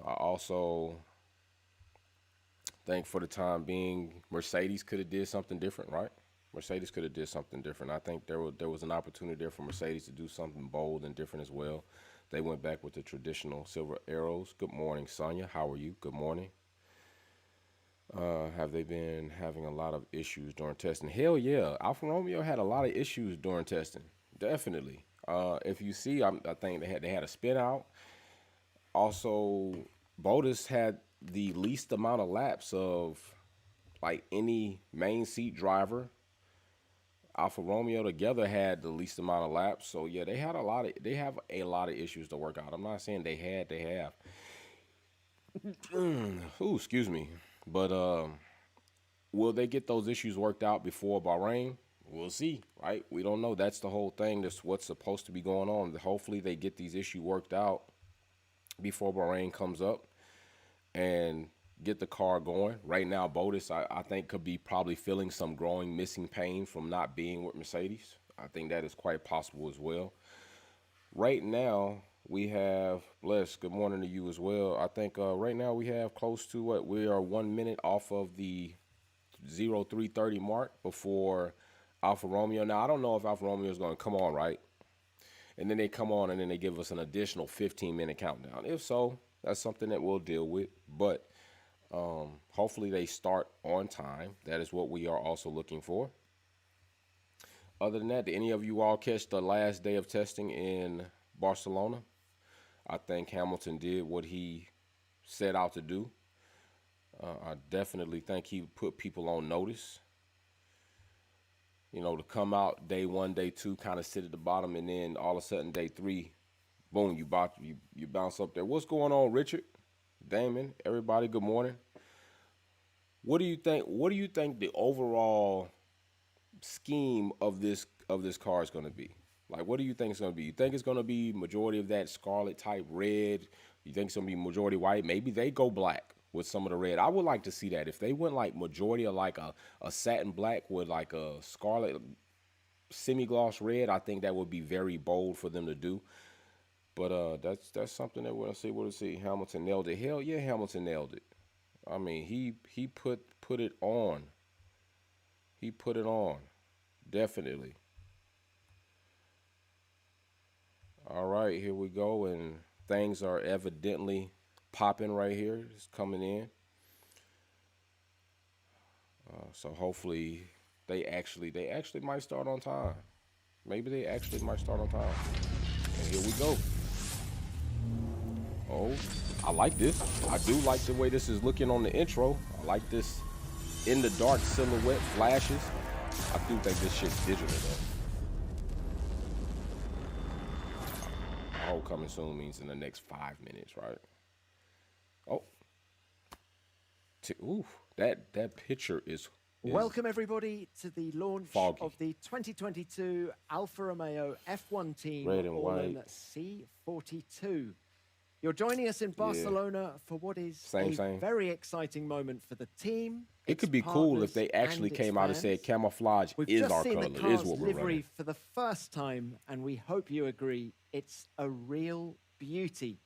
I also think for the time being, Mercedes could have did something different, right? Mercedes could have did something different. I think there was an opportunity there for Mercedes to do something bold and different as well. They went back with the traditional silver arrows. Good morning, Sonia. How are you? Good morning. Have they been having a lot of issues during testing? Hell yeah. Alfa Romeo had a lot of issues during testing. Definitely. If you see, I think they had a spin out. Also, Bottas had the least amount of laps of like any main seat driver. Alfa Romeo together had the least amount of laps. So yeah, they have a lot of issues to work out. I'm not saying they have. Ooh, excuse me. But will they get those issues worked out before Bahrain? We'll see, right? We don't know. That's the whole thing. That's what's supposed to be going on. Hopefully they get these issues worked out before Bahrain comes up and get the car going. Right now, Bottas, I think, could be probably feeling some growing missing pain from not being with Mercedes. I think that is quite possible as well. Right now, we have, Bless, good morning to you as well. I think right now we have close to what? We are 1 minute off of the 0330 mark before Alfa Romeo. Now, I don't know if Alfa Romeo is going to come on, right? And then they come on and then they give us an additional 15-minute countdown. If so, that's something that we'll deal with. But hopefully they start on time. That is what we are also looking for. Other than that, did any of you all catch the last day of testing in Barcelona? I think Hamilton did what he set out to do. I definitely think he put people on notice. You know, to come out day one, day two, kind of sit at the bottom, and then all of a sudden day three, boom, you bounce up there. What's going on, Richard, Damon, everybody? Good morning. What do you think? What do you think the overall scheme of this car is going to be? Like, what do you think it's going to be? You think it's going to be majority of that scarlet type red? You think it's going to be majority white? Maybe they go black with some of the red. I would like to see that. If they went like majority of like a satin black with like a scarlet semi-gloss red, I think that would be very bold for them to do. But that's something that we'll see. We'll see. Hamilton nailed it. Hell yeah, Hamilton nailed it. I mean, he put it on. He put it on. Definitely. All right, here we go, and things are evidently popping right here. It's coming in. So hopefully they actually might start on time. Maybe they actually might start on time. And here we go. Oh, I like this. I do like the way this is looking on the intro. I like this in the dark silhouette flashes. I do think this shit's digital though. I hope coming soon means in the next 5 minutes, right? Oh, ooh, that picture is Welcome everybody to the launch foggy. of the 2022 Alfa Romeo F1 team, Red and all known white. as C42. You're joining us in Barcelona for what is Same. very exciting moment for the team. It its could be cool if partners, they actually and its came out and said fans. camouflage We've is just our seen color, the is car's what we're livery running. for the first time, and we hope you agree it's a real beauty.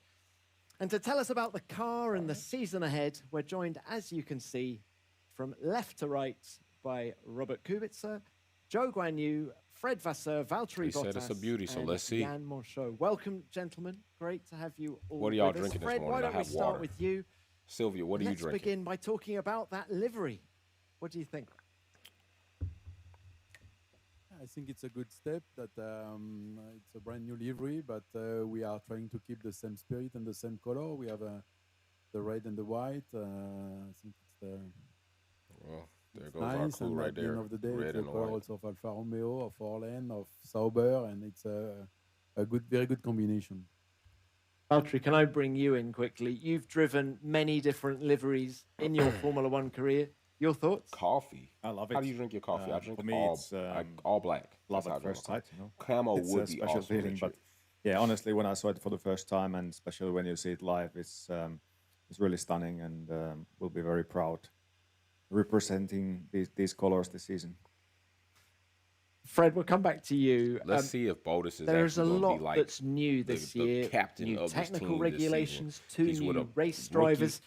And to tell us about the car and the season ahead, we're joined, as you can see, from left to right by Robert Kubica, Zhou Guanyu, Fred Vasseur, Valtteri He Bottas, said it's a beauty, so and let's see. Jan Monchot. Welcome, gentlemen. Great to have you all. What are y'all with us. drinking this Fred, morning? why I don't we have start water. with you? Sylvia, what are you Let's drinking? begin by talking about that livery. What do you think? I think it's a good step that it's a brand new livery, but we are trying to keep the same spirit and the same color. We have the red and the white. I think Well, there it's goes our nice, clue and right at the there. end of the day, Red it's a and the color white. also of Alfa Romeo, of Orlen, of Sauber, and it's a good, very good combination. Valtteri, can I bring you in quickly? You've driven many different liveries in your Formula One career. Your thoughts? Coffee. I love it. How do you drink your coffee? I drink for me, all, it's all black. love That's how I at drink first my coffee. sight. You know, Camo it's would a be special awesome, feeling. Richard. But yeah, honestly, when I saw it for the first time, and especially when you see it live, it's really stunning, and we'll be very proud representing these colors this season. Fred, we'll come back to you. Let's see if Bottas is There's a actually going to lot be like that's new the, this the year. captain New of this technical team this season. regulations, two He's with new a race rookie. drivers.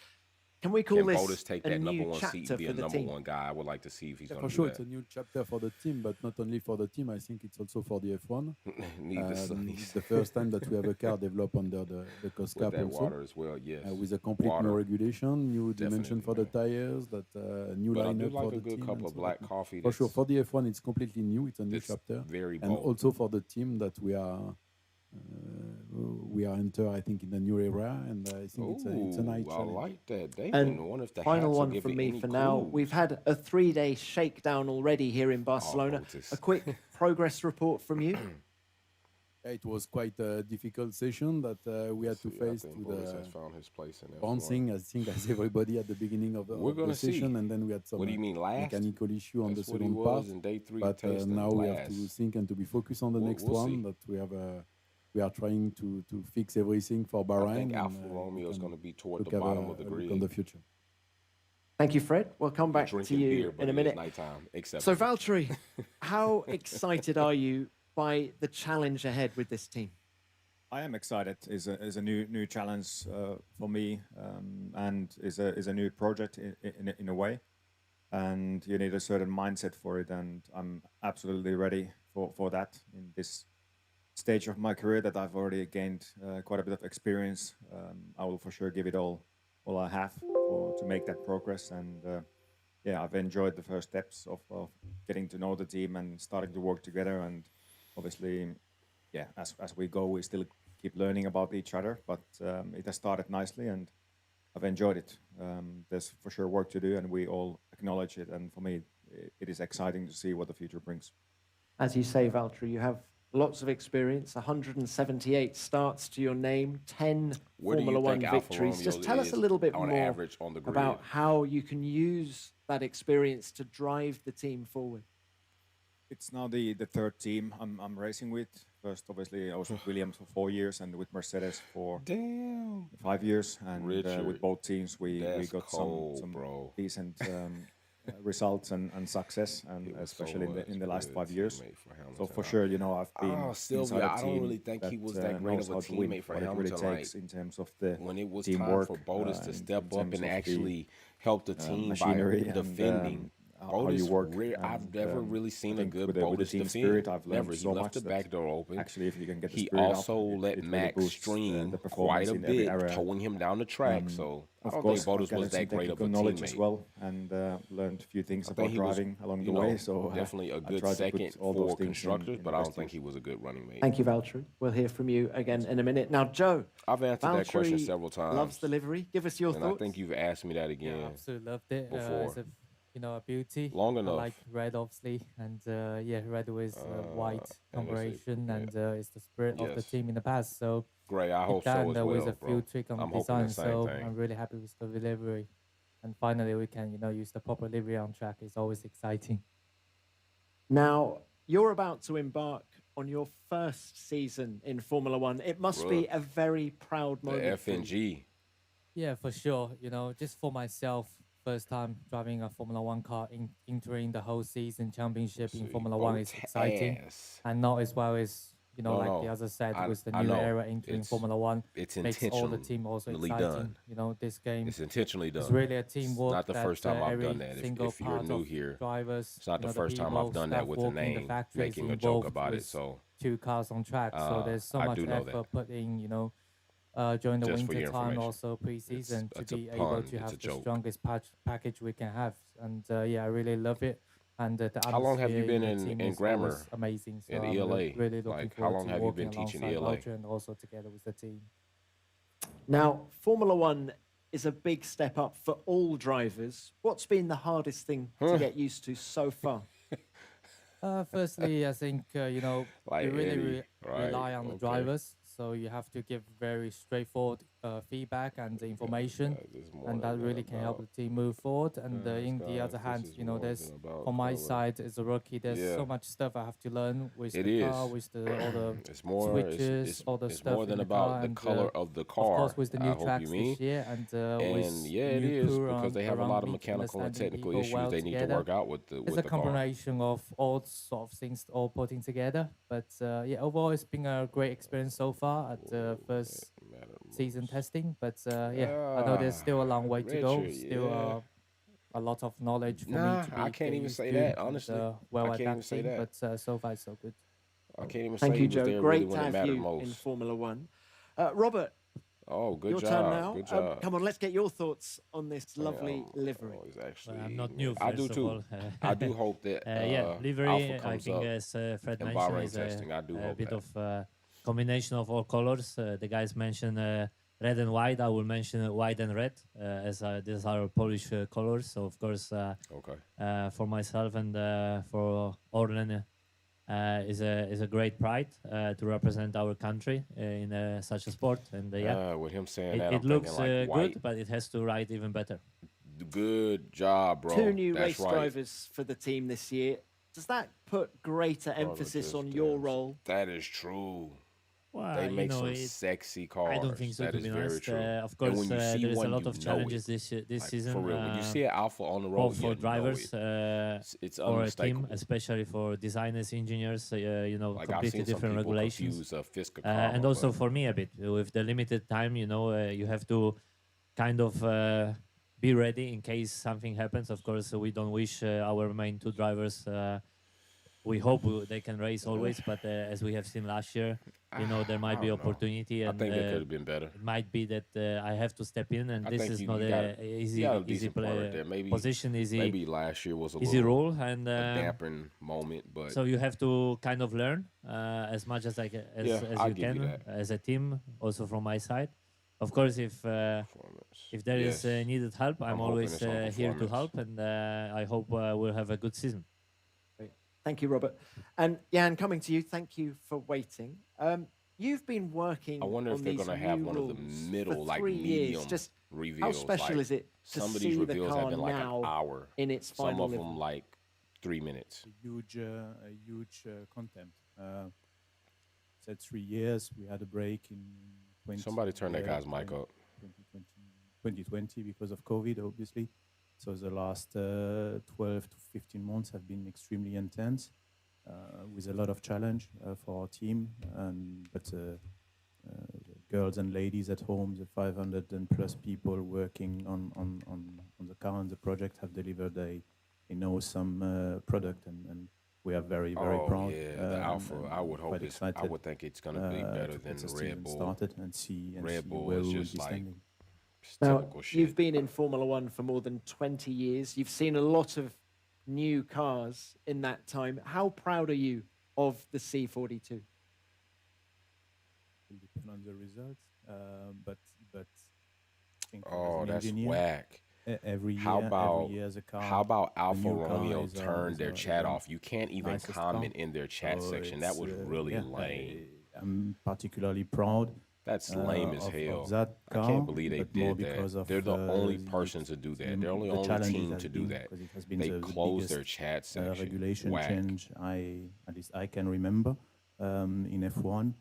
Can we call Can this Bottas take a that number new one seat chapter and be for a the number team? one guy? I would like to see if he's Yeah, going for to sure, do it's that. a new chapter for the team, but not only for the team. I think it's also for the F1. It's the first time that we have a car developed under the cost With cap that also, water as well, yes. with a complete Water. new regulation, new dimension for the Definitely, tires, new But I do lineup like for a the good team. cup and of so black that- coffee. For sure, That's, for the F1, it's completely new. It's a new that's chapter, very and bold. also for the team that we are enter, I think, in a new era, and I think it's a nice I challenge. like that. They And wonder if the final hats will one give from it me any for now. clues. We've had a 3-day shakedown already here in Barcelona. Bottas. A quick progress report from you. It was quite a difficult session that we had to See, I face think with Bottas has found his place in F1. bouncing, I think, as everybody at the beginning of We're the gonna see. session, and then we had some What do you mean, last? mechanical issue on That's the what he second part. was in day 3 But tasting. now we have last. to think and to be focused on the next we'll one. see. That we are trying to fix everything for Bahrain. I think and, Alfa we Romeo is can going to be toward look the at bottom of the look grid. on the future. Thank you, Fred. We'll come back to Drinking you beer, but in a it is minute. nighttime. Except So, Valtteri, how excited are you by the challenge ahead with this team? I am excited. Is a new challenge for me, and is a new project in a way. And you need a certain mindset for it, and I'm absolutely ready for that in this stage of my career that I've already gained quite a bit of experience. I will for sure give it all I have to make that progress. And yeah, I've enjoyed the first steps of getting to know the team and starting to work together. And obviously, yeah, as we go, we still keep learning about each other. But it has started nicely, and I've enjoyed it. There's for sure work to do, and we all acknowledge it. And for me, it is exciting to see what the future brings. As you say, Valtteri, you have lots of experience, 178 starts to your name, 10 Where do you Formula One think Alfa victories. Romeo Just tell us is a little bit on more average on the grid? about how you can use that experience to drive the team forward. It's now the third team I'm racing with. First, obviously, I was with Williams for 4 years and with Mercedes for Damn. 5 years. And Richard, with both teams, we that's got cold, some bro. decent results and success, and He was especially so in the much last good 5 years. teammate for Hamilton. So for sure, you know, I've been Oh, inside Sylvia, a I don't team really think he was that great knows of a how to win, teammate for what it really Hamilton. takes in terms of the When it was teamwork, time for Bottas to in step up terms and of the, actually help the team by machinery defending. how you Bottas, work. I've and, never really seen I a think good with the Bottas team defend. spirit, I've learned Never. He so left much the that back door open. actually, if you can get the He spirit up, also let it really Max boosts, stream the performance quite a in every bit, area. towing him down the track. So I Of don't course, think I've Bottas was gathered some that great of a technical knowledge as teammate. well, and learned a few things I about think he was, driving along you the know, way. So definitely a I good tried to second put all those for things constructors, in but the I best don't think use. he was a good running mate. Thank you, Valtteri. We'll hear from you again in a minute. Now, Joe, I've answered that question Valtteri several times, loves the livery. Give us your and thoughts. I think you've asked me that Yeah, again. absolutely loved it. before. It's a beauty. Long I enough. like red, obviously, and yeah, red with white and it's combination, yeah. and it's the spirit of the Yes. team in the past. So Great, I with hope that, so and as there was well, a bro. few trick on I'm the hoping the design, same so thing. I'm really happy with the delivery. And finally, we can use the proper livery on track. It's always exciting. Now, you're about to embark on your first season in Formula One. It must be a very proud The moment. for you. FNG. Yeah, for sure. Just for myself, first time driving a Formula One car, entering the whole season championship in Formula One is exciting. Ass. And not as well as, No, like no. the other said, I- with the I new know. era entering It's- Formula One. It's Makes all the team also intentionally exciting. done. This game It's intentionally done. is really a It's teamwork. not the that, first time I've every done that. single If you're part new of here, drivers, it's not the the first time people, I've done that staff with a working in the name, factories making a joke involved about it. with So 2 cars on track. So there's so I much do know that. effort put in, during the Just for winter your time, information. also pre-season, to It's a be able pun, to it's a have the joke. strongest package we can have. And yeah, I really love it. And the How long have you atmosphere been the in team is grammar always amazing. So in I'm ELA? really looking Like, how forward long to have you working been teaching alongside ELA? Valtteri and also together with the team. Now, Formula One is a big step up for all drivers. What's been the hardest thing to get used to so far? Firstly, I think Like you really Eddie, right, rely on the okay. drivers, so you have to give very straightforward feedback and information, It's more and than that really can help about. the team move forward. And in the Guys, other this hand, is you know, more there's than about from my color. side as a rookie, there's Yeah. so much stuff I have to learn with It the is. car, with all the It's more. switches, all the It's stuff more in than the about car, the and color of the of car. course with the I new hope you tracks mean. this year, and And with yeah, it new is crew because they have a around lot of me, mechanical and understanding technical people issues well they need to together. work out with It's the a car. combination of all sort of things all putting together. But yeah, overall, it's been a great experience so far at the first season testing. But yeah, I know there's still a long way to go. Richard, Still yeah. a lot of knowledge for me Nah, to I be can't get even used say to that, and honestly. well I can't even say adapting. that. But so far, so good. I can't even Thank say you, he was Joe. there really Great when to it have mattered you in most. Formula One. Robert, Oh, good your job. turn now. Good job. Come on, let's get your thoughts on this lovely Damn, livery. it's actually, I'm not new, I do first of too. all. I do hope that Yeah, Alpha livery, I comes think, up as Fred in mentioned, Bahrain is testing. I do a hope bit that. of combination of all colors. The guys mentioned red and white. I will mention white and red, as these are Polish colors. So, of course, Okay. for myself and for Orlen, is a great pride to represent our country in such a sport. And yeah, With him saying that, it I'm looks thinking like white. good, but it has to ride even better. Good job, bro. Two new That's race right. drivers for the team this year. Does that put greater emphasis on your role? That is true. Well, They make some it, sexy cars. I don't think so, That to is be very honest. true. Of And course, when you see there is a one, lot you of know challenges it. this Like, season. for real. When you see an Alpha on the both road, for you drivers know it. It's or a team, unmistakable. especially for designers, engineers, you know, Like I've completely seen some different people regulations. confuse Fisker And also for me a bit, with the limited time, you know, you have to kind of be ready in case something happens. Of course, we don't wish our main two drivers. We hope they can race always, but as we have seen last year, you know, there might be don't know. opportunity, I and think it could have been better. it might be that I have to step in, and I this think is you not got a a easy decent part right there. Maybe position, maybe last year was a easy little role, and a dampening moment, but so you have to kind of learn as much as yeah, as I'll you give you can that. as a team. Also from my side, of course, if there is Yes. needed help, I'm I'm hoping always it's on here to performance. help, and I hope we'll have a good season. Great. Thank you, Robert. And Jan, coming to you, thank you for waiting. You've been working. I wonder if on they're these going to have new one of the rules middle, for like 3 years. medium Just reveals. how special like, is it to some of see these the reveals car have been like now an hour. in its Some final of livery? them like 3 minutes. A huge content. Said 3 years. We had a break in 20. Somebody turn that guy's mic up. 2020 because of COVID, obviously. So the last 12 to 15 months have been extremely intense, with a lot of challenge for our team. But the girls and ladies at home, the 500 and plus people working on the car and the project have delivered a awesome product, and we are very proud. Yeah, the Alpha. I would hope it's. I would think it's going to be better than the Red Bull. Started and see Red Bull where is we will just be like standing. Now, typical shit. you've been in Formula One for more than 20 years. You've seen a lot of new cars in that time. How proud are you of the C42? Will depend on the results, but I think Oh, as an that's engineer, whack. Every year, How about every year as a car, how about a Alfa new car Romeo is a- turned is their a- is chat a off? You can't even nicest comment car. in their chat So section. That it's, was really yeah, lame. I'm particularly proud. That's lame as of hell. that I car, can't believe they but more did because that. of, They're the only the- person to do that. They're only the challenges team has to do been, that. because it has been They the closed their biggest, chat section. regulation Whack. change at least I can remember in F1.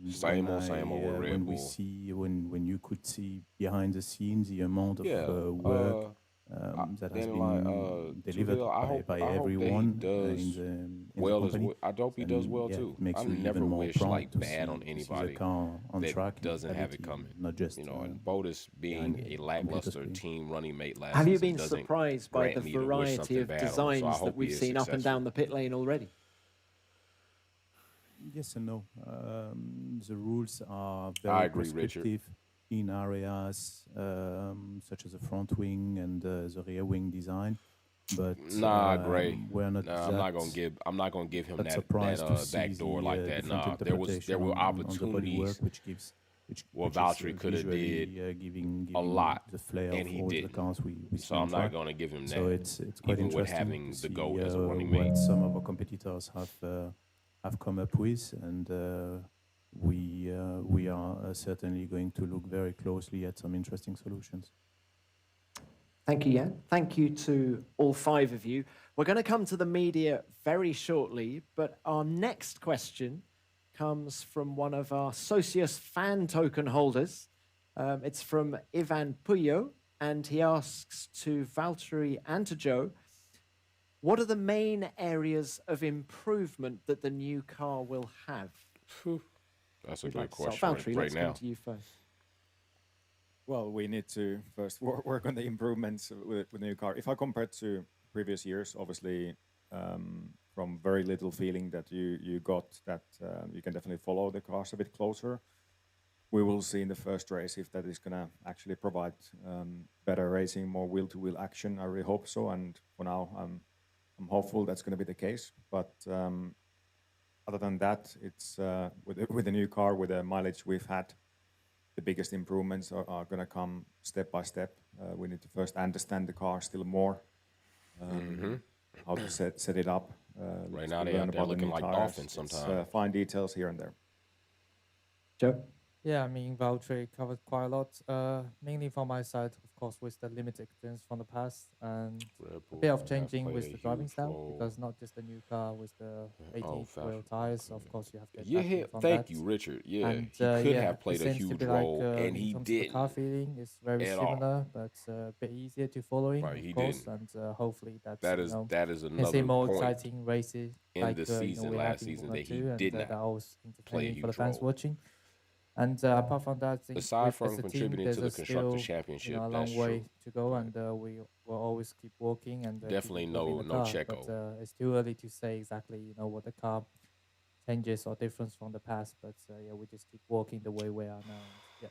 And Same when old with Red when we Bull. see when you could see behind the scenes the amount of Yeah, work that has then been delivered Tuville, I hope by that everyone he does in the well as company. I hope he does And, well yeah, too. it makes I you never even more wish proud like to bad see, on to see anybody the car on that track in doesn't have it quality, coming. not just You know, and Botus being behind a the lackluster computer screen. team running mate last Have you season been doesn't surprised by grant the me to wish variety something of bad on him. So I designs hope that he we've is seen up and successful. down the pit lane already? Yes and no. The rules are I very agree, Richard. prescriptive in areas such as the front wing and the rear wing design. But Nah, Gray. we're not. Nah, I'm not gonna give him that surprised to see back door the, like that. different Nah, there interpretation were on the bodywork, opportunities which where is, Valtteri coulda visually, did giving a lot, the flair and of he all the didn't. cars we see So on I'm not track. gonna give him that. So it's quite even with interesting having to the see GOAT as a running what mate. some of our competitors have come up with, and we are certainly going to look very closely at some interesting solutions. Thank you, Jan. Thank you to all 5 of you. We're going to come to the media very shortly, but our next question comes from one of our Socius fan token holders. It's from Ivan Puyo, and he asks to Valtteri and to Zhou, what are the main areas of improvement that the new car will have? That's a Who'd good like to start? question Valtteri, right let's now. come to you first. Well, we need to first work on the improvements with the new car. If I compare to previous years, obviously, from very little feeling that you got that you can definitely follow the cars a bit closer. We will see in the first race if that is going to actually provide better racing, more wheel-to-wheel action. I really hope so, and for now, I'm hopeful that's going to be the case. But other than that, it's with the new car, with the mileage we've had, the biggest improvements are going to come step by step. We need to first understand the car still more, how to set it up. Right now, they're looking like dolphins sometimes. Fine details here and there. Zhou? Yeah, I mean, Valtteri covered quite a lot, mainly from my side, of course, with the limited experience from the past and a bit of changing with the driving style, because not just the new car with the 18th wheel tires, of course, you have to adapt from thank that. you, Richard. Yeah, And, he could have it played a seems to huge be like, role, and in he terms of the car didn't. feeling, it's very at all. similar, but a bit easier to following, Right, of he course, didn't. and hopefully that's, That you is know, that is can another see more point exciting races in like the you know, season we have last in season Formula that he 2, and did that not was play a entertaining for the huge fans role. watching. And apart from that, I think Aside with, from as a team, contributing there's to the a Constructors' still, Championship, you know, a that's long way true. to go, Right. and we will always keep working and keep Definitely improving the no car. Checo. But it's too early to say exactly, you know, what the car changes or difference from the past. But yeah, we just keep walking the way we are now. And, yeah.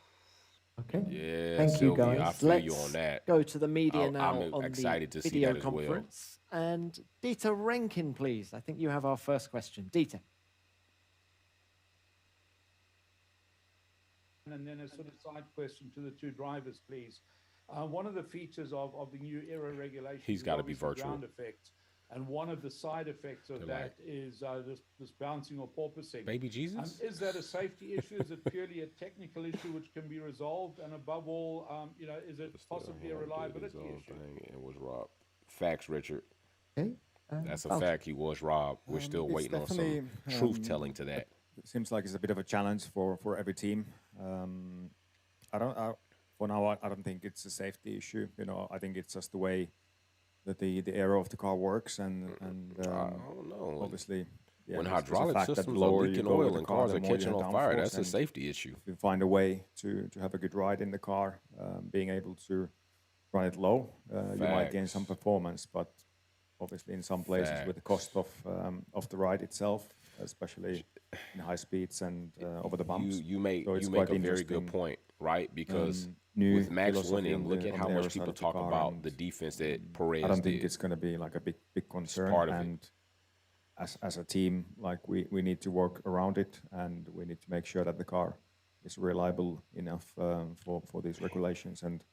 Okay. Yeah, Thank you, Sylvia, I guys. feel you Let's on that. go to the media now I'm on excited the to see video that as well. conference. And Dieter Renkin, please. I think you have our first question. Dieter. And then a sort of side question to the 2 drivers, please. One of the features of the new era regulation He's is gotta be obviously virtual. ground effect. And one of the side effects of They're that is this bouncing or porpoising. Baby Jesus? Is that a safety issue? Is it purely a technical issue which can be resolved? And above all, you know, is it possibly a reliability issue? It was robbed. Facts, Richard. Okay. That's a fact. He was robbed. We're still It's waiting on some definitely, truth telling to that. It seems like it's a bit of a challenge for every team. For now, I don't think it's a safety issue. You know, I think it's just the way that the aero of the car works, and I don't know. obviously, yeah, When there's a hydraulic fact that systems the are lower you leaking go with oil the and car, cars the are more you catching have on fire, downforce, that's a and safety issue. if you find a way to have a good ride in the car, being able to run it low, you might gain some Facts. performance, but obviously in some places with the cost of the ride itself, especially in high speeds and over the bumps. You make So it's you make quite a very good interesting, point, right? Because new with Max philosophy winning, look at on how the aero much side people of the talk car, about and the defense that I Perez don't think did. it's going to be like a big concern. part of it. And as a team, like we need to work around it, and we need to make sure that the car is reliable enough for these regulations. And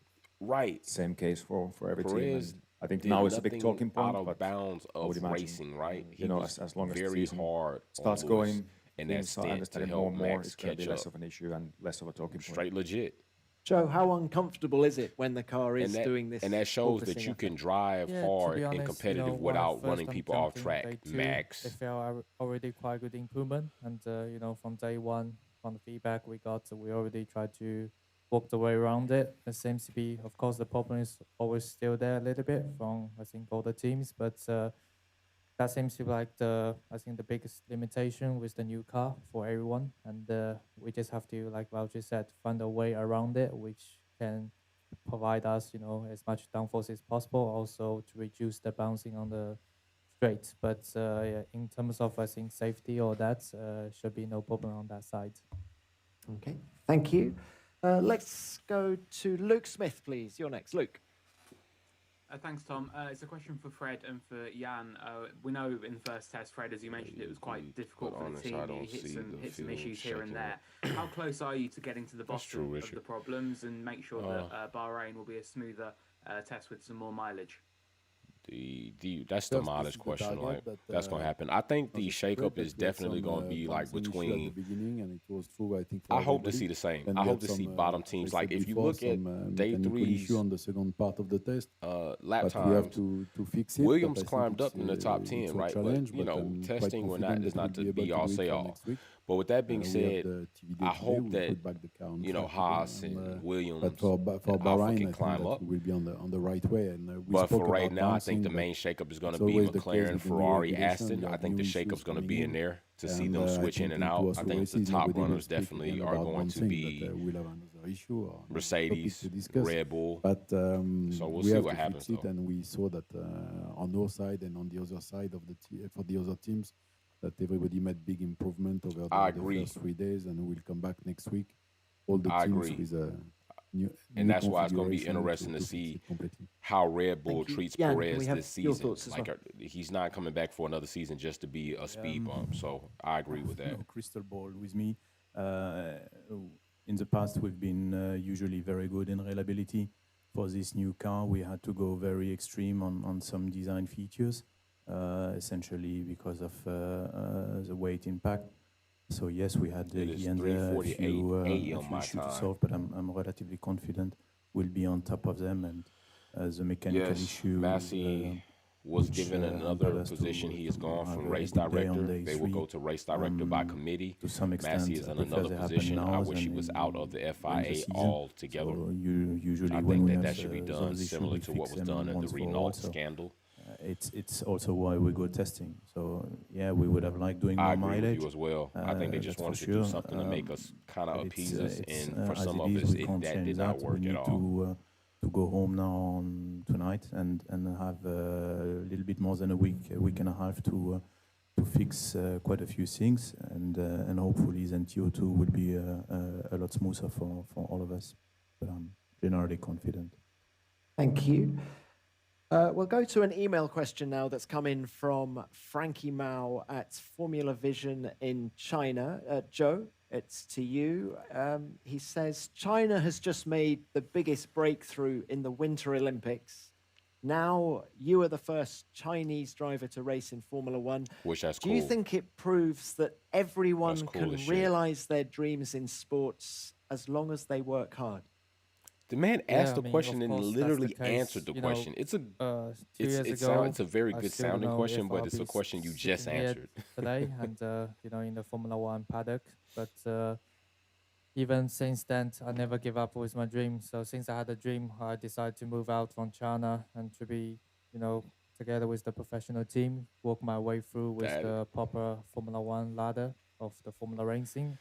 Right. same case for every team. Perez And I think did now it's a big nothing talking point, out of but bounds I would of imagine, racing, right? He you know, was as long as the very season hard starts on Lewis going, in that things start stint to understanding more help and more. Max It's going to catch be less up. of an issue and less of a talking point. Straight legit. Joe, how uncomfortable is it when the car is doing this? And that shows that porpoising you can effect? drive Yeah, to hard be and honest, you competitive know, when I without first running time people off jumped in track. day 2, Max. they felt already quite good improvement. And, you know, from day 1, from the feedback we got, we already tried to walk the way around it. It seems to be, of course, the problem is always still there a little bit from, I think, all the teams. But that seems to be like I think the biggest limitation with the new car for everyone. And we just have to, like Valtteri said, find a way around it, which can provide us, you know, as much downforce as possible, also to reduce the bouncing on the straight. But yeah, in terms of, I think, safety or that, should be no problem on that side. Okay, thank you. Let's go to Luke Smith, please. You're next, Luke. Thanks, Tom. It's a question for Fred and for Jan. We know in the first test, Fred, as you mentioned, it was quite difficult for the team. You hit some issues here and there. How close are you to getting to the bottom of the problems and make sure that Bahrain will be a smoother test with some more mileage? That's the modest question, right? That's going to happen. I think the shakeup is definitely going to be like between. At the beginning, and it was true, I think. I hope to see the same. I hope to see bottom teams. Like if you look at day threes, issue on the second part of the test, lap but we have times, to fix it. Williams climbed up in the top 10, right? But you know, testing is not the be all say all. But with that being said, I hope that Haas and Williams but for and Alpha Bahrain, can I climb think up. that we'll be on the right way. And But for right now, I think the main shakeup is going to be McLaren, Ferrari, Aston. I think the shakeup's going to be in there to see them switch in and out. I think the top runners definitely are going to be Mercedes, Red Bull. But so we'll see what happens. And we saw that on our side and on the other side of for the other teams, that everybody made big improvement over the first 3 days, and we'll come back next week. All the teams with a new and that's why it's going to be interesting to see how Red Bull treats Perez this season. Like he's not coming back for another season just to be a speed bump. So I agree with that. No crystal ball with me. In the past, we've been usually very good in reliability. For this new car, we had to go very extreme on some design features. Essentially because of the weight impact. So yes, we had a few issues to solve, but I'm relatively confident we'll be on top of them. And the mechanical issue, Massey was given another position. He is gone from race director. They will go to race director by committee. To some extent, Massey is in another position. I wish he was out of the FIA altogether. So usually I when think that should be done similar to what was done in the Renault scandal. It's also why we go testing. So yeah, we would have liked doing more mileage. I agree with you as well. I think they just wanted to do something to make us kind of appease us, and for some of us, that did not work at all. To go home now tonight and have a little bit more than a week and a half to fix quite a few things, and hopefully then TO2 will be a lot smoother for all of us. But I'm generally confident. Thank you. We'll go to an email question now that's come in from Frankie Mao at Formula Vision in China. Zhou, it's to you. He says, China has just made the biggest breakthrough in the Winter Olympics. Now you are the first Chinese driver to race in Formula One. Which that's cool. Do you think it proves that everyone can realize their dreams in sports as long as they work hard? The man asked the question and literally answered the question. It's a very good sounding question, but it's a question you just answered today. And in the Formula One paddock, but even since then, I never give up with my dream. So since I had a dream, I decided to move out from China and to be, together with the professional team, work my way through with the proper Formula One ladder of the Formula racing,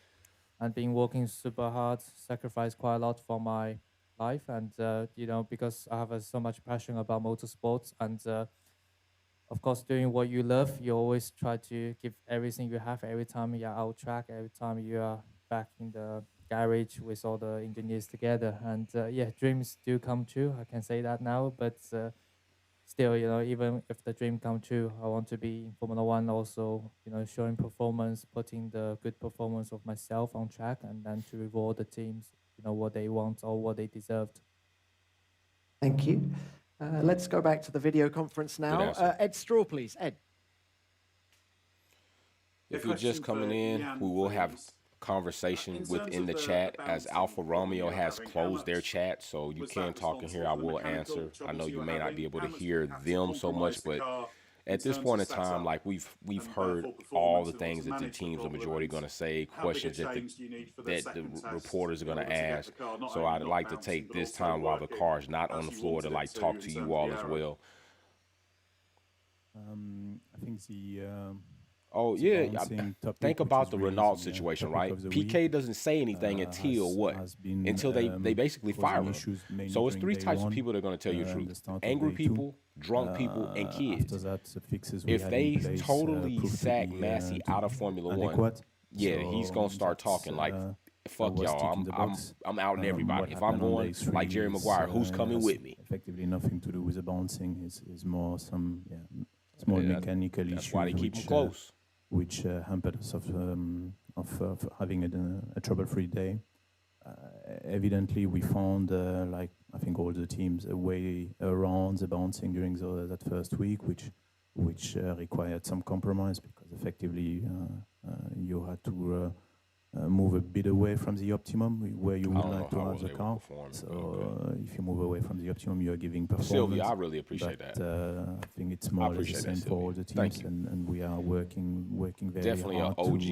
and been working super hard, sacrificed quite a lot for my life, and because I have so much passion about motorsports, and of course doing what you love, you always try to give everything you have every time you're out track, every time you are back in the garage with all the engineers together. And dreams do come true, I can say that now, but still, even if the dream come true, I want to be in Formula One also, showing performance, putting the good performance of myself on track, and then to reward the teams what they want or what they deserved. Thank you. Let's go back to the video conference now. Ed Straw, please. Ed. If you're just coming in, we will have conversation within the chat, as Alfa Romeo has closed their chat, so you can talk in here. I will answer. I know you may not be able to hear them so much, but at this point in time, like we've heard all the things that the teams, the majority, going to say, questions that the reporters are going to ask. So I'd like to take this time while the car is not on the floor to talk to you all as well. I think think about the Renault situation, right? PK doesn't say anything until what? Until they basically fire him. So it's three types of people that are going to tell you the truth: angry people, drunk people, and kids. If they totally sack Massey out of Formula One, he's going to start talking like, fuck y'all, I'm outing everybody. If I'm going like Jerry Maguire, who's coming with me? Effectively nothing to do with the bouncing. Is more some small mechanical issues. That's why they keep them close. Which hampered us of having a trouble-free day. Evidently, we found, I think all the the teams a way around the bouncing during that first week, which required some compromise because effectively you had to move a bit away from the optimum where you would like to have the car. So if you move away from the optimum, you are giving performance. Sylvia, I really appreciate that. I think it's more or less the same for all the teams, and we are working very definitely hard an OG.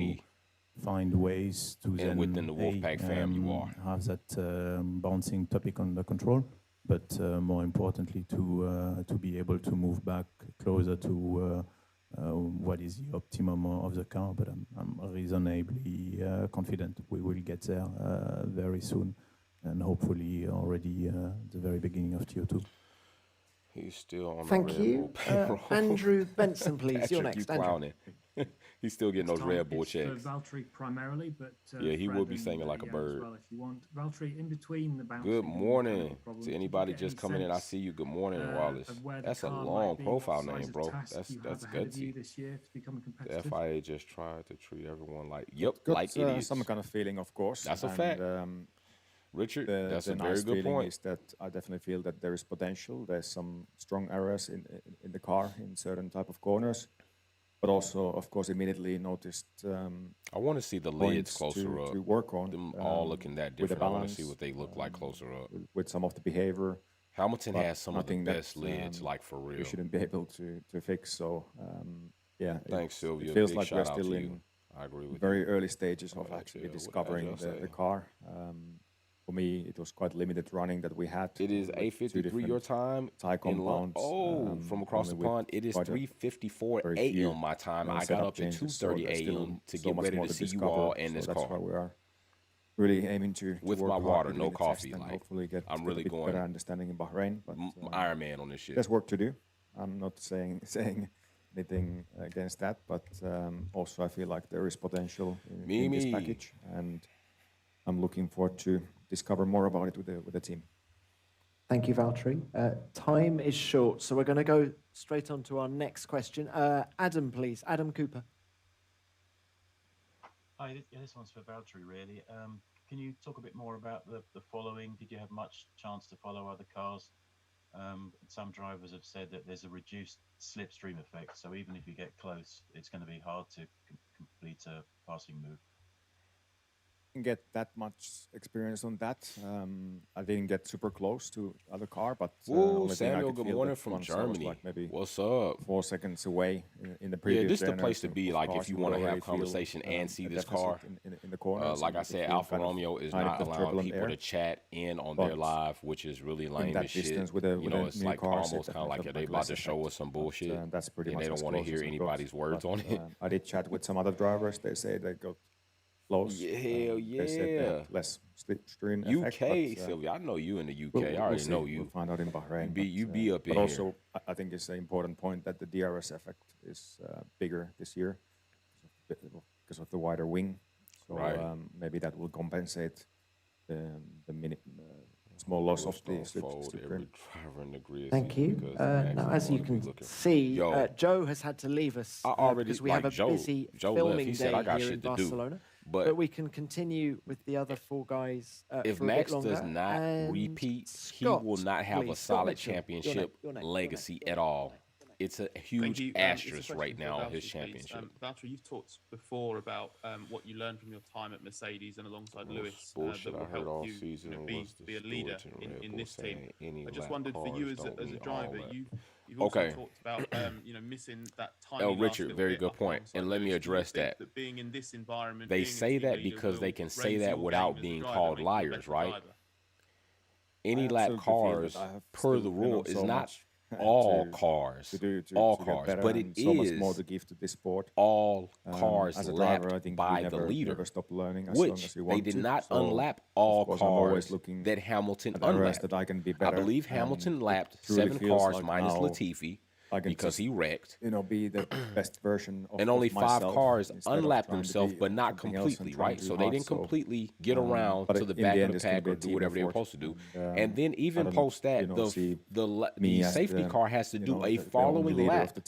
to find ways to then within the Wolfpack fam, you are have that bouncing topic under control, but more importantly to be able to move back closer to what is the optimum of the car. But I'm reasonably confident we will get there very soon, and hopefully already the very beginning of Tier 2. He's still on Thank the you. Andrew Benson, please. You're next, Andrew. He's still getting those Red Bull checks. For Valtteri primarily, but yeah, he Fred will be singing like a bird. as well, if you want. Valtteri, in between the bouncing. Good morning to anybody just coming in. I see you. Good morning, Wallace. That's a long profile name, bro. That's gutsy. The FIA just tried to treat everyone like like idiots. Some kind of feeling, of course. That's a fact. Richard, that's a very good point. Is that I definitely feel that there is potential. There's some strong areas in the car in certain type of corners, but also, of course, immediately noticed. I want to see the lids closer up. To work on them all looking that different. I want to see what they look like closer up. With some of the behavior. Hamilton has some of the best lids, like for real. We shouldn't be able to fix. So yeah. Thanks, Sylvia. It feels like we're still in I agree with very early stages of actually discovering the car. For me, it was quite limited running that we had. It is 8:53 your time. Thai compounds. From across the pond, it is 3:54 a.m. my time. I got up at 2:30 a.m. to get ready to see you all in this car. That's why we are really aiming to with work my water, hard no coffee. And like hopefully get I'm really a bit going better understanding in Bahrain. But Iron Man on this shit. There's work to do. I'm not saying anything against that, but also I feel like there is potential in this package, and I'm looking forward to discover more about it with the team. Thank you, Valtteri. Time is short, so we're going to go straight on to our next question. Adam, please. Adam Cooper. Hi, this one's for Valtteri, really. Can you talk a bit more about the following? Did you have much chance to follow other cars? Some drivers have said that there's a reduced slipstream effect, so even if you get close, it's going to be hard to complete a passing move. Didn't get that much experience on that. I didn't get super close to other car, but Samuel, good morning from Germany. Like maybe what's up? 4 seconds away in the previous. Yeah, this is the place to be. Like if you want to have conversation and see this car. In the corner. Like I said, Alfa Romeo is not allowing people to chat in on their live, which is really lame as shit. You know, it's like almost kind of like they about to show us some bullshit. That's pretty much. They don't want to hear anybody's words on it. I did chat with some other drivers. They say they got close. Yeah, hell yeah. They said less slipstream UK, effect, but, Sylvia, I know you in the UK. I already know you. We'll find out in Bahrain. You be up in but here. Also, I think it's an important point that the DRS effect is bigger this year because of the wider wing. So maybe that will compensate the small loss of the slipstream. Thank you. Now, as you can see, Zhou has had to leave us because we have a busy filming day here in Barcelona. But we can continue with the other four guys if for Max a bit longer. does not repeat, he will not have a solid championship legacy at all. It's a huge asterisk right now on his championship. Valtteri, you've talked before about what you learned from your time at Mercedes and alongside Lewis that will help you, be a leader in this team. I just wondered for you as a driver, you've also talked about missing that time. Richard, very good point. And let me address that. Being in this environment, they say that because they can say that without being called liars, right? Any lap cars, per the rule, is not all cars, but it is so much more to give to this sport. All cars lapped by the leader, which they did not unlap all cars that Hamilton unlapped. I believe Hamilton lapped 7 cars minus Latifi. Because he wrecked, be the best version of and only 5 cars unlapped to themselves, but not completely, right? So they didn't completely get around to the back of the pack or do whatever they were supposed to do. And then even post that, the safety car has to do a following lap.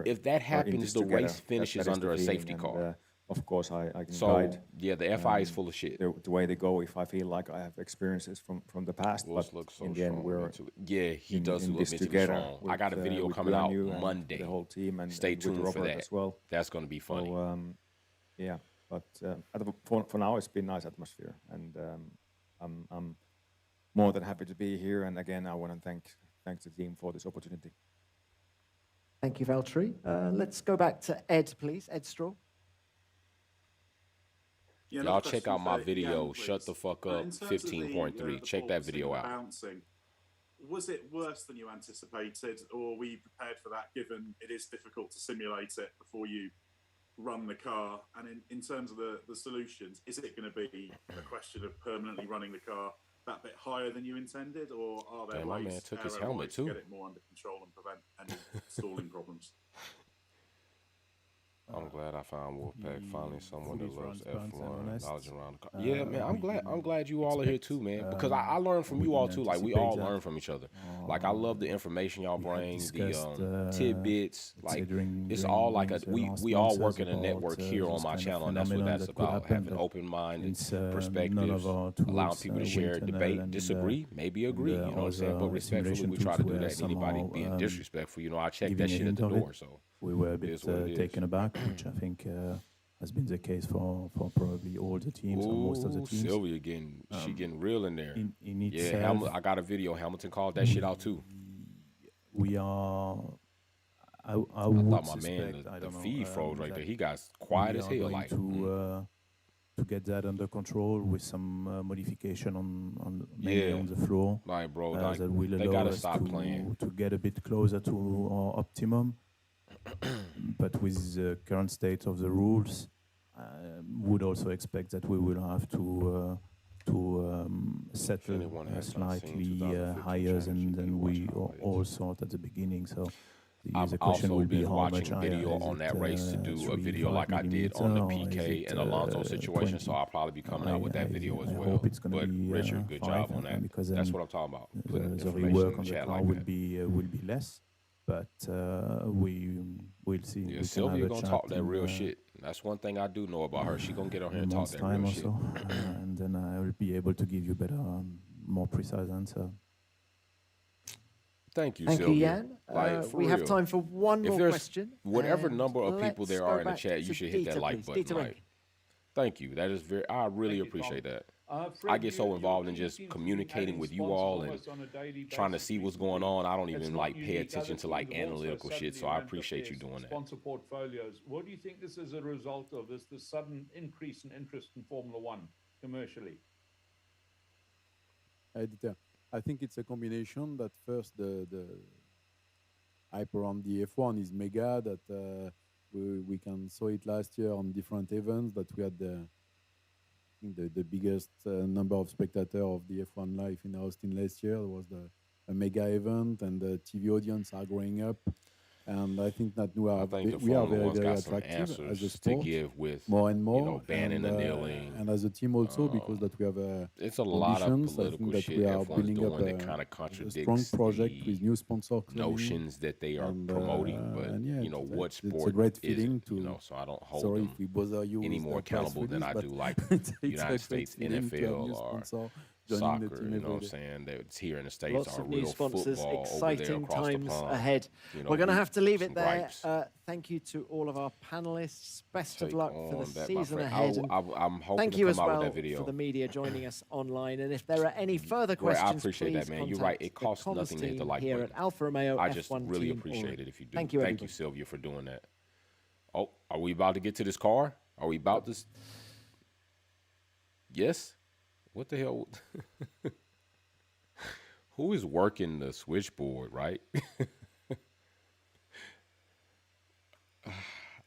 If that happens, the race finishes under a safety car. of course, I can So guide. yeah, the FI is full of shit. The way they go, if I feel like I have experiences from the past, Willis but looks so in the end, strong we're mentally. Yeah, he in, does in look this mentally together. strong. I got a video with coming out Guanyu and Monday. the whole team, and Stay with tuned for Robert that. as well. That's going to be funny. So yeah, but for now, it's been nice atmosphere, and I'm more than happy to be here. And again, I want to thank the team for this opportunity. Thank you, Valtteri. Let's go back to Ed, please. Ed Straw. Yeah, y'all check out my video, Shut the Fuck Up 15.3. Check that video out. Bouncing, was it worse than you anticipated, or were you prepared for that, given it is difficult to simulate it before you run the car? And in terms of the solutions, is it going to be a question of permanently running the car that bit higher than you intended, or are there my ways man took his helmet to too. get it more under control and prevent any stalling problems? I'm glad I found Wolfpack, finally someone that loves F1, knowledge around the car. Yeah, man, I'm glad you all are here too, man, because I learned from you all too. Like, we all learn from each other. Like, I love the information y'all bring, the tidbits. Like, it's all like we all work in a network here on my channel, and that's what that's about. Having open mind and perspectives, allowing people to share, debate, disagree, maybe agree, you know what I'm saying? But respectfully, we try to do that. Anybody being disrespectful, you know, I check that shit at the door, so. We were a bit taken aback, which I think has been the case for probably all the teams, or most of the teams. Sylvia getting real in there. In itself, I got a video. Hamilton called that shit out too. We are. I thought my man, the feed froze right there. He got quiet as hell. Like to get that under control with some modification on mainly on the floor. Like, bro, that will they allow gotta us stop playing to get a bit closer to our optimum. But with the current state of the rules, would also expect that we will have to settle slightly higher than we all thought at the beginning. So the question will be how much video on that race to do a video like I did on the PK and Alonso situation. So I'll probably be coming out with that video as well. But Richard, good job on that. Because that's what I'm talking about. The rework on the car will be less. But we'll see. Yeah, Sylvia gonna talk that real shit. That's one thing I do know about her. She gonna get on here and talk that real shit. And then I will be able to give you better, more precise answer. Thank you, Thank Sylvia. you, Jan. Like, we have time for one more question. Whatever number of people there are in the chat, you should hit that like button. Right? Thank you. That is I really appreciate that. I get so involved in just communicating with you all and trying to see what's going on. I don't even like pay attention to like analytical shit. So I appreciate you doing that. Sponsor portfolios. What do you think this is a result of? This sudden increase in interest in Formula One commercially? I think it's a combination. That first the hype around the F1 is mega. That we can saw it last year on different events. That we had the biggest number of spectators of the F1 live in Austin last year. It was a mega event, and the TV audience are growing up. And I think that we are very, very attractive as a sport, to give with more and more. You know, banning and kneeling. And as a team also, because that we have it's a lot of political I think that shit we are F1's building up that kind of contradicts a strong project with new sponsors. Notions that they are promoting, but you know what sport it's a great feeling to, you know, so I don't hold sorry them if we bother you any more accountable than I do like United States NFL or soccer, you know what I'm saying? That's here in the States. Lots of new sponsors, exciting times pond, ahead. You know, we're going to have to leave it there. Gripes. Thank you to all of our panelists. Best of luck for the that, season my ahead. I'm hoping thank to you come as out well with that video. for the media joining us online. And if there are any further questions, I appreciate please that, man. You're right. It costs nothing to hit the like here button. at Alfa Romeo I just F1 really team appreciate it if you do. Thank you, Thank you, Sylvia, for doing that. Oh, are we about to get to this car? Are we about to? Yes. What the hell? Who is working the switchboard, right?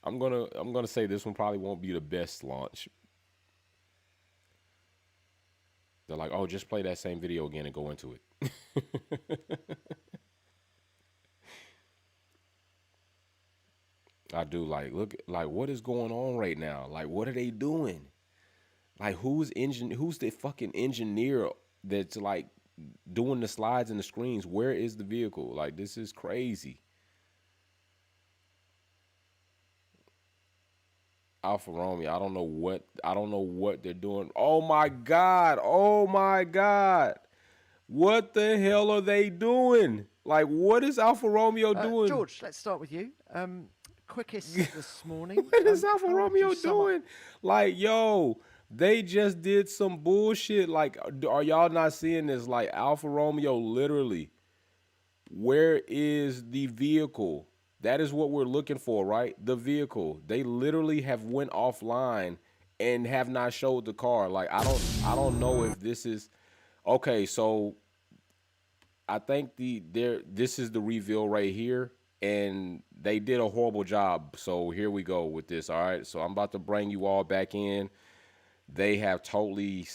I'm gonna say this one probably won't be the best launch. They're like, oh, just play that same video again and go into it. I do like look like what is going on right now? Like, what are they doing? Like, who's the fucking engineer that's like doing the slides and the screens? Where is the vehicle? Like, this is crazy. Alfa Romeo. I don't know what they're doing. Oh my God. Oh my God. What the hell are they doing? Like, what is Alfa Romeo doing? George, let's start with you. Quickest this morning. What is Alfa Romeo doing? Like, yo, they just did some bullshit. Like, are y'all not seeing this? Like, Alfa Romeo literally, where is the vehicle? That is what we're looking for, right? The vehicle. They literally have went offline and have not showed the car. Like, I don't know if this is okay. So I think this is the reveal right here, and they did a horrible job. So here we go with this. All right. So I'm about to bring you all back in. They have totally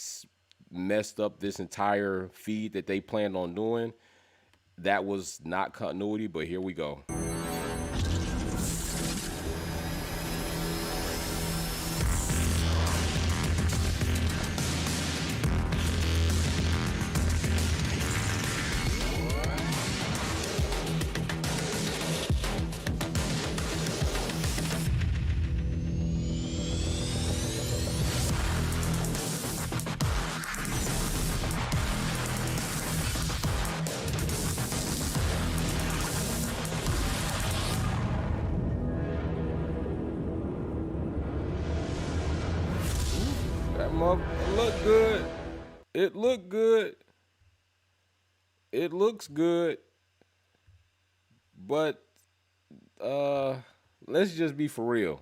messed up this entire feed that they planned on doing. That was not continuity, but here we go. Look good. It looked good. It looks good. But let's just be for real.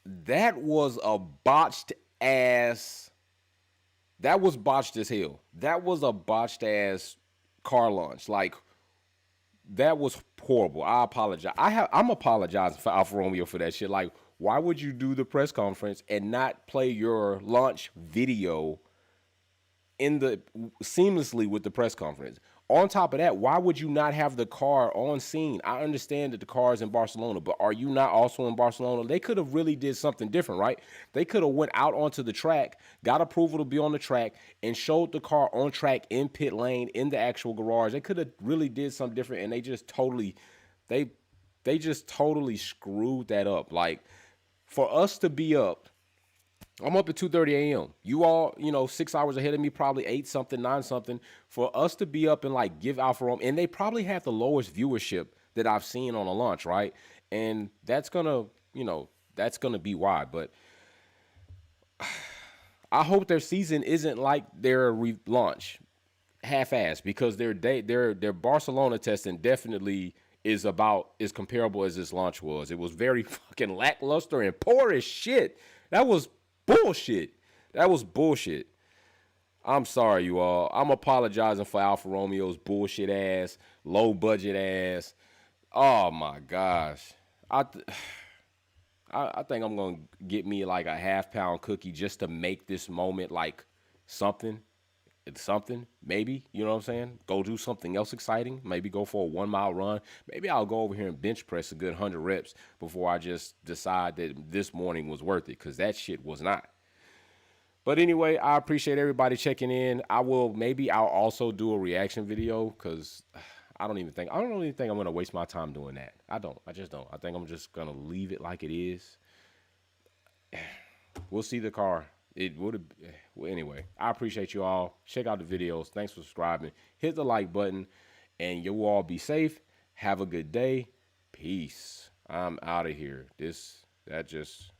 That was a botched ass. That was botched as hell. That was a botched ass car launch. Like, that was horrible. I apologize. I'm apologizing for Alfa Romeo for that shit. Like, why would you do the press conference and not play your launch video seamlessly with the press conference? On top of that, why would you not have the car on scene? I understand that the car is in Barcelona, but are you not also in Barcelona? They could have really did something different, right? They could have went out onto the track, got approval to be on the track, and showed the car on track in pit lane in the actual garage. They could have really did something different, and they just totally screwed that up. Like, for us to be up, I'm up at 2:30 a.m. You all, 6 hours ahead of me, probably 8 something, 9 something. For us to be up and like give Alfa Romeo, and they probably have the lowest viewership that I've seen on a launch, right? And that's gonna be why. But I hope their season isn't like their launch, half-assed, because their Barcelona testing definitely is comparable as this launch was. It was very fucking lackluster and poor as shit. That was bullshit. I'm sorry, you all. I'm apologizing for Alfa Romeo's bullshit ass, low budget ass. Oh my gosh. I think I'm gonna get me like a half-pound cookie just to make this moment like something. It's something, maybe, you know what I'm saying? Go do something else exciting. Maybe go for a 1 mile run. Maybe I'll go over here and bench press a good 100 reps before I just decide that this morning was worth it, because that shit was not. But anyway, I appreciate everybody checking in. I'll also do a reaction video, because I don't even think I'm going to waste my time doing that. I just don't. I think I'm just going to leave it like it is. We'll see the car. It would have. Well, anyway, I appreciate you all. Check out the videos. Thanks for subscribing. Hit the like button, and you all be safe. Have a good day. Peace. I'm out of here. That just